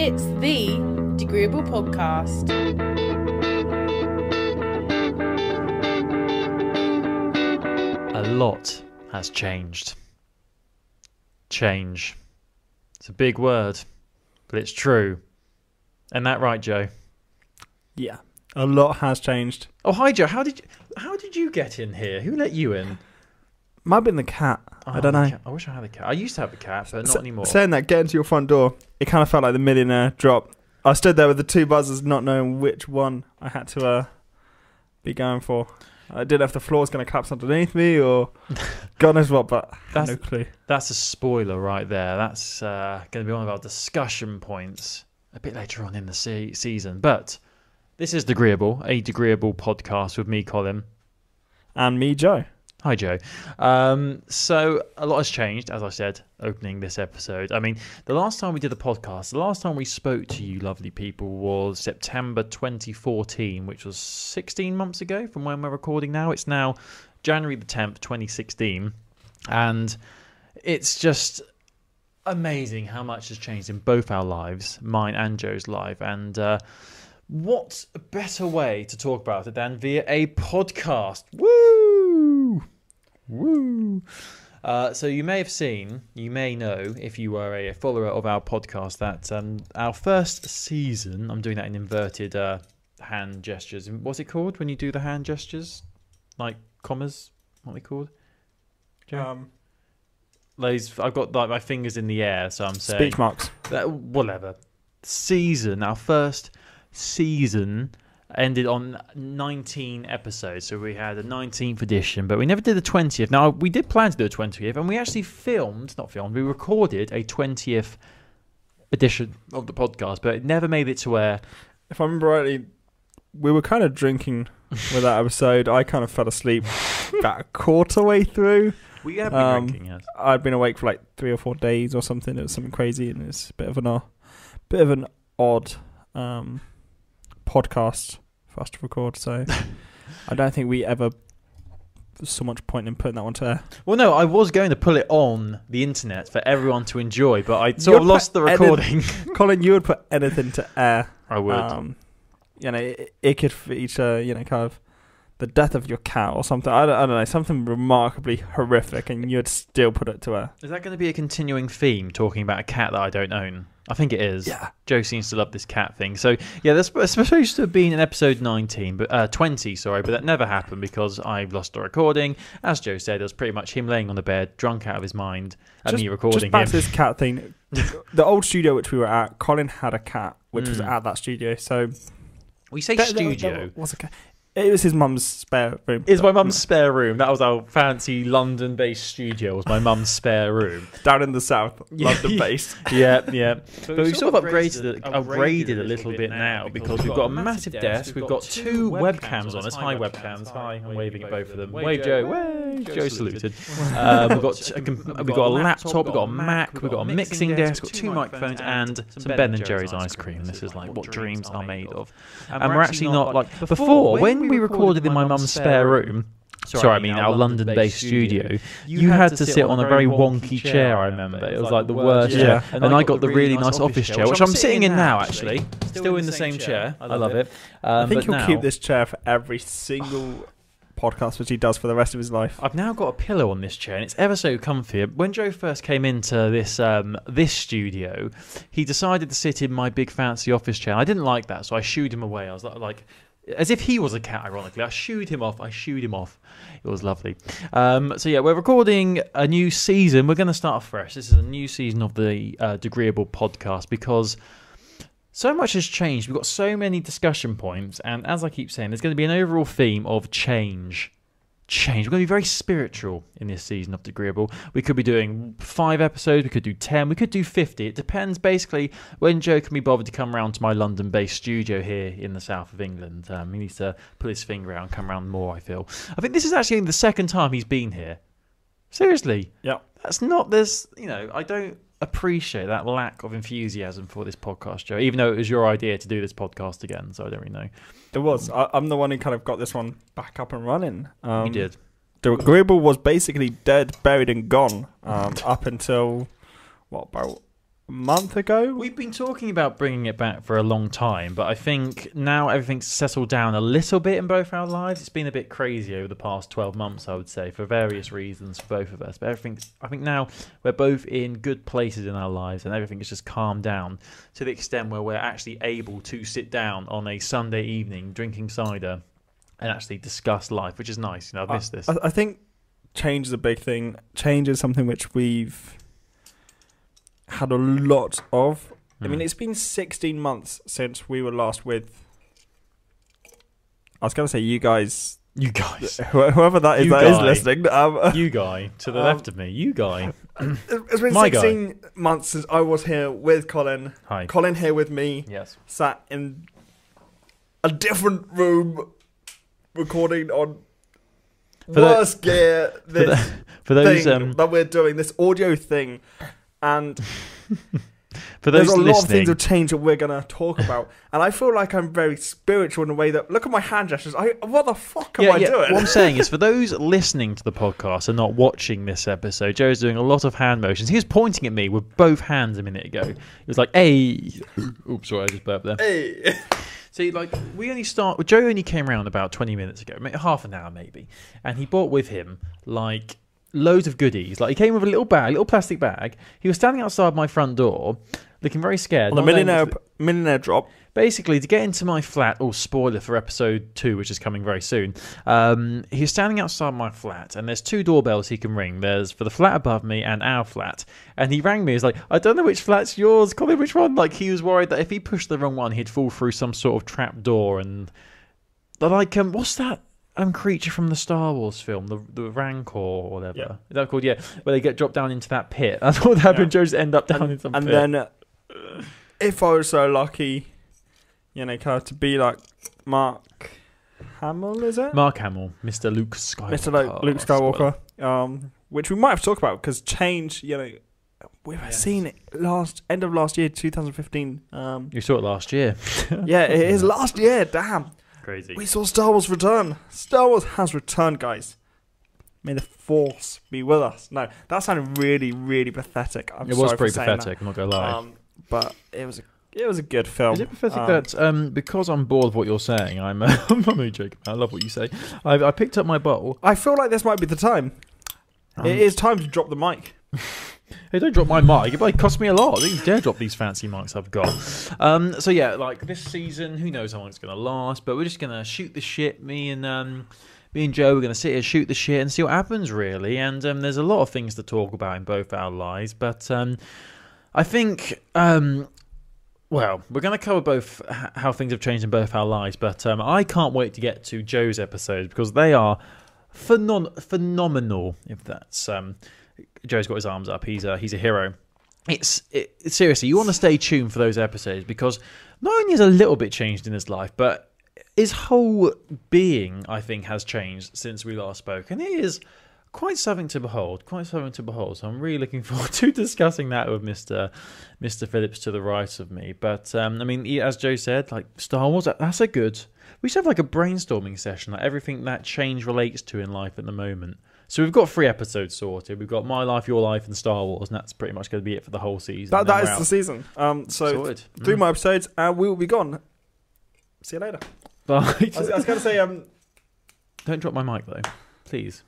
It's the Degreeable Podcast. A lot has changed. Change. It's a big word, but it's true. Isn't that right, Joe? Yeah, a lot has changed. Oh, hi, Joe. How did you get in here? Who let you in? Might have been the cat. I don't know. I wish I had a cat. I used to have a cat, but not anymore. Saying that, getting to your front door, it kind of felt like the millionaire drop. I stood there with the two buzzers, not knowing which one I had to be going for. I didn't know if the floor was going to collapse underneath me or God knows what, but I had no clue. That's a spoiler right there. That's going to be one of our discussion points a bit later on in the season. But this is Degreeable, a Degreeable podcast with me, Colin. And me, Joe. Hi, Joe. So a lot has changed, as I said, opening this episode. I mean, the last time we did a podcast, the last time we spoke to you lovely people was September 2014, which was 16 months ago from when we're recording now. It's now January the 10th, 2016. And it's just amazing how much has changed in both our lives, mine and Joe's life. And what a better way to talk about it than via a podcast. Woo! Woo! So you may have seen, you may know, if you were a follower of our podcast, that our first season, I'm doing that in inverted hand gestures. What's it called when you do the hand gestures? Like commas? What are they called? I've got like my fingers in the air, so I'm saying... Speech marks. Whatever. Our first season ended on 19 episodes, so we had a 19th edition, but we never did a 20th. Now, we did plan to do a 20th, and we actually we recorded a 20th edition of the podcast, but it never made it to air. If I remember rightly, we were kind of drinking with that episode. I kind of fell asleep about a quarter way through. We have been drinking, yes. I'd been awake for like 3 or 4 days or something. It was something crazy, and it's a bit of an odd podcast for us to record, so I don't think we ever so much point in putting that one to air. Well, no, I was going to put it on the internet for everyone to enjoy, but I sort of lost the recording. Colin, you would put anything to air. I would. It could feature, kind of the death of your cat or something. I don't know, something remarkably horrific, and you'd still put it to air. Is that going to be a continuing theme, talking about a cat that I don't own? I think it is. Yeah. Joe seems to love this cat thing. So, yeah, that's supposed to have been in episode 19, but 20, sorry, but that never happened because I lost the recording. As Joe said, it was pretty much him laying on the bed, drunk out of his mind, and me recording just back him. to this cat thing. The old studio which we were at, Colin had a cat, which was at that studio. So we say studio. Was a cat. It was his mum's spare room. It's my mum's spare room. That was our fancy London-based studio. Was my mum's spare room down in the south, London-based. Yeah. But we've sort of upgraded a little bit now because we've got a massive desk. We've got 2 webcams on us. Hi, webcams. Hi, I'm waving at both of them. Wave, Joe. Wave. Joe saluted. We've got a laptop. We've got a Mac. We've got a mixing desk. We've got 2 microphones and some Ben and Jerry's ice cream. This is like what dreams are made of. And we're actually not like before when we recorded in my mum's spare room. Our London-based studio. You had to sit on a very wonky chair. I remember it was like the worst chair, and I got the really nice office chair, which I'm sitting in now. Actually, still in the same chair. I love it. I think he'll keep this chair for every single podcast which he does for the rest of his life. I've now got a pillow on this chair, and it's ever so comfy. When Joe first came into this studio, he decided to sit in my big fancy office chair. I didn't like that, so I shooed him away. I was like. As if he was a cat, ironically. I shooed him off. It was lovely. So, yeah, we're recording a new season. We're going to start fresh. This is a new season of the Degreeable podcast because so much has changed. We've got so many discussion points. And as I keep saying, there's going to be an overall theme of change. We're going to be very spiritual in this season of Degreeable. We could be doing 5 episodes, we could do 10, we could do 50. It depends basically when Joe can be bothered to come round to my London-based studio here in the south of England. He needs to pull his finger out and come round more, I feel. I think this is actually the second time he's been here. Seriously. Yeah. That's not this, I don't appreciate that lack of enthusiasm for this podcast, Joe, even though it was your idea to do this podcast again, so I don't really know. It was. I'm the one who kind of got this one back up and running. You did. Degreeable was basically dead, buried and gone up until, about a month ago. We've been talking about bringing it back for a long time, but I think now everything's settled down a little bit in both our lives. It's been a bit crazy over the past 12 months, I would say, for various reasons for both of us. But I think now we're both in good places in our lives, and everything has just calmed down to the extent where we're actually able to sit down on a Sunday evening drinking cider and actually discuss life, which is nice. I've missed this. I think change is a big thing. Change is something which we've had a lot of. I mean, it's been 16 months since we were last with, I was going to say you guys. You guys. Whoever that is listening. You guy to the left of me. You guy. It's been My 16 months since I was here with Colin. Hi. Colin here with me. Yes. Sat in a different room recording on worst gear. For those thing that we're doing, this audio thing. And for those there's a lot of listening, things have changed that we're going to talk about. And I feel like I'm very spiritual in a way that, look at my hand gestures. What the fuck am I doing? What I'm saying is, for those listening to the podcast and not watching this episode, Joe's doing a lot of hand motions. He was pointing at me with both hands a minute ago. He was like, hey. Oops, sorry, I just burped there. Hey. See, like, Joe only came around about 20 minutes ago, half an hour maybe. And he brought with him, like, loads of goodies. Like, he came with a little plastic bag. He was standing outside my front door, looking very scared. On a millionaire drop. Basically, to get into my flat, spoiler for episode 2, which is coming very soon, he's standing outside my flat, and there's 2 doorbells he can ring. There's for the flat above me and our flat. And he rang me. He's like, I don't know which flat's yours. Call me which one. Like, he was worried that if he pushed the wrong one, he'd fall through some sort of trap door. And they're like, what's that creature from the Star Wars film, the Rancor or whatever? Yeah. Is that called? Yeah, where they get dropped down into that pit. That's what happened. Joe just end up down in some pit. And then, if I was so lucky, kind of to be like Mark Hamill, is it? Mark Hamill, Mr. Luke Skywalker. Mr. Luke Skywalker, which we might have talked about because change, we've seen it end of last year, 2015. You saw it last year. Yeah, it is last year. Damn. Crazy. We saw Star Wars return. Star Wars has returned, guys. May the Force be with us. No, that sounded really, really pathetic. It was pretty pathetic, I'm not going to lie. But it was a good film. Is it pathetic that because I'm bored of what you're saying, I'm only joking. I love what you say. I picked up my bottle. I feel like this might be the time. It is time to drop the mic. Hey, don't drop my mic. It cost me a lot. Don't you dare drop these fancy mics I've got. So yeah, like this season, who knows how long it's going to last, but we're just going to shoot the shit. Me and Joe, we're going to sit here, shoot the shit and see what happens, really. And there's a lot of things to talk about in both our lives, but I think... well, we're going to cover both how things have changed in both our lives, but I can't wait to get to Joe's episodes because they are phenomenal, if that's... Joe's got his arms up. He's a hero. It's seriously, you want to stay tuned for those episodes because not only is a little bit changed in his life, but his whole being, I think, has changed since we last spoke, and it is quite something to behold. So I'm really looking forward to discussing that with Mr. Phillips to the right of me. But I mean, as Joe said, like Star Wars, that's a good. We should have like a brainstorming session, like everything that change relates to in life at the moment. So we've got 3 episodes sorted. We've got My Life, Your Life, and Star Wars, and that's pretty much going to be it for the whole season. That is the season. So 3 more episodes, and we will be gone. See you later. Bye. I was going to say... Don't drop my mic, though. Please.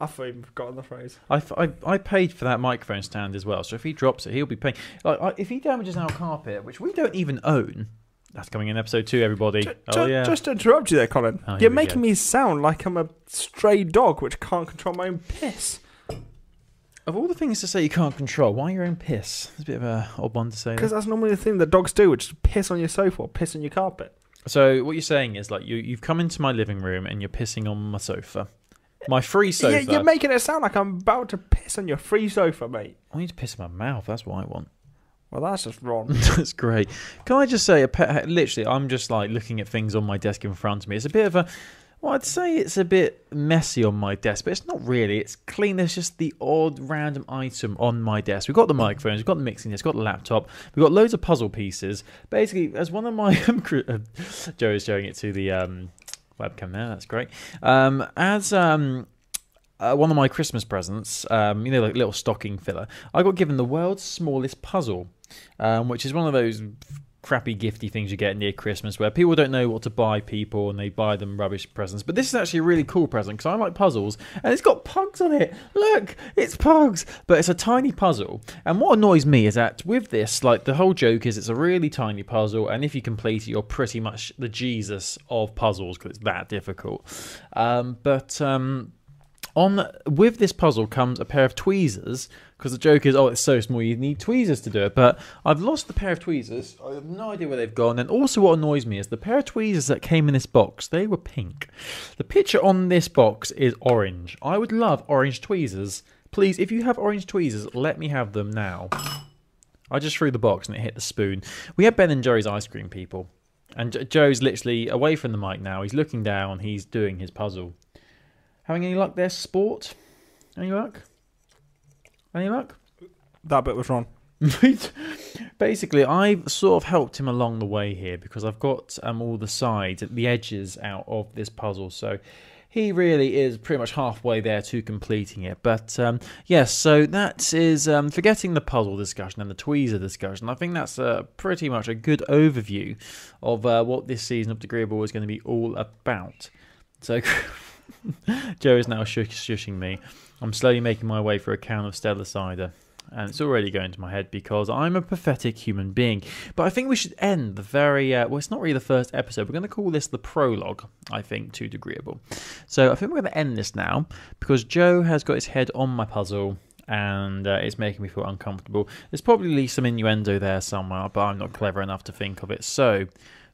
I've even forgotten the phrase. I paid for that microphone stand as well, so if he drops it, he'll be paying. Like, if he damages our carpet, which we don't even own... That's coming in episode 2, everybody. Just to interrupt you there, Colin. You're making me sound like I'm a stray dog which can't control my own piss. Of all the things to say you can't control, why your own piss? It's a bit of an odd one to say. Because that's normally the thing that dogs do, which is piss on your sofa or piss on your carpet. So what you're saying is, like, you've come into my living room and you're pissing on my sofa. My free sofa. Yeah, you're making it sound like I'm about to piss on your free sofa, mate. I need to piss in my mouth. That's what I want. Well, that's just wrong. That's great. Can I just say, literally, I'm just like looking at things on my desk in front of me. It's a bit of a, well, I'd say it's a bit messy on my desk, but it's not really. It's clean. There's just the odd random item on my desk. We've got the microphones, we've got the mixing desk, we've got the laptop, we've got loads of puzzle pieces. Basically, as one of my, Joe is showing it to the webcam there. That's great. one of my Christmas presents, like little stocking filler, I got given the world's smallest puzzle, which is one of those crappy gifty things you get near Christmas where people don't know what to buy people and they buy them rubbish presents. But this is actually a really cool present because I like puzzles and it's got pugs on it. Look, it's pugs, but it's a tiny puzzle. And what annoys me is that with this, like, the whole joke is it's a really tiny puzzle, and if you complete it, you're pretty much the Jesus of puzzles because it's that difficult. With this puzzle comes a pair of tweezers, because the joke is, oh, it's so small, you need tweezers to do it. But I've lost the pair of tweezers. I have no idea where they've gone. And also what annoys me is the pair of tweezers that came in this box, they were pink. The picture on this box is orange. I would love orange tweezers. Please, if you have orange tweezers, let me have them now. I just threw the box and it hit the spoon. We have Ben and Jerry's ice cream, people. And Joe's literally away from the mic now. He's looking down. He's doing his puzzle. Having any luck there, sport? Any luck? Any luck? That bit was wrong. Basically, I've sort of helped him along the way here because I've got all the sides, the edges out of this puzzle. So he really is pretty much halfway there to completing it. But yes, so that is forgetting the puzzle discussion and the tweezer discussion. I think that's pretty much a good overview of what this season of Degreeable is going to be all about. So Joe is now shushing me. I'm slowly making my way through a can of Stella cider, and it's already going to my head because I'm a pathetic human being. But I think we should end the very well, it's not really the first episode. We're going to call this the prologue, I think, to Degreeable. So I think we're going to end this now because Joe has got his head on my puzzle and it's making me feel uncomfortable. There's probably some innuendo there somewhere, but I'm not clever enough to think of it. So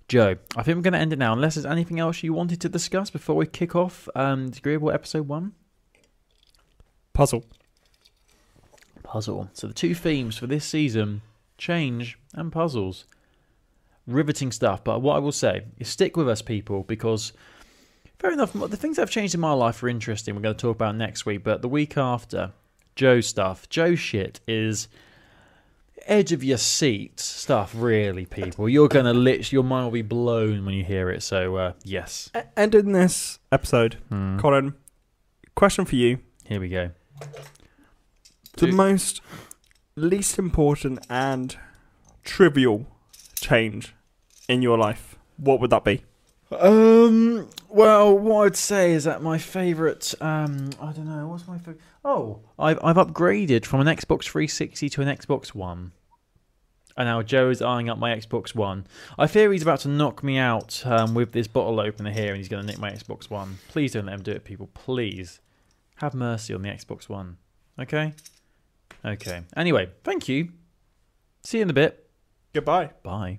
Joe, I think we're going to end it now, unless there's anything else you wanted to discuss before we kick off Degreeable Episode 1? Puzzle. So the two themes for this season, change and puzzles. Riveting stuff, but what I will say is stick with us, people, because fair enough, the things that have changed in my life are interesting. We're going to talk about next week, but the week after, Joe stuff, Joe shit is edge of your seat stuff, really, people. You're going to your mind will be blown when you hear it, so yes. Ending this episode, Colin, question for you. Here we go. The most least important and trivial change in your life, what would that be? Well, what I'd say is that my favourite, I don't know, what's my favourite? Oh, I've upgraded from an Xbox 360 to an Xbox One. And now Joe is eyeing up my Xbox One. I fear he's about to knock me out with this bottle opener here, and he's going to nick my Xbox One. Please don't let him do it, people. Please. Have mercy on the Xbox One. Okay? Okay. Anyway, thank you. See you in a bit. Goodbye. Bye.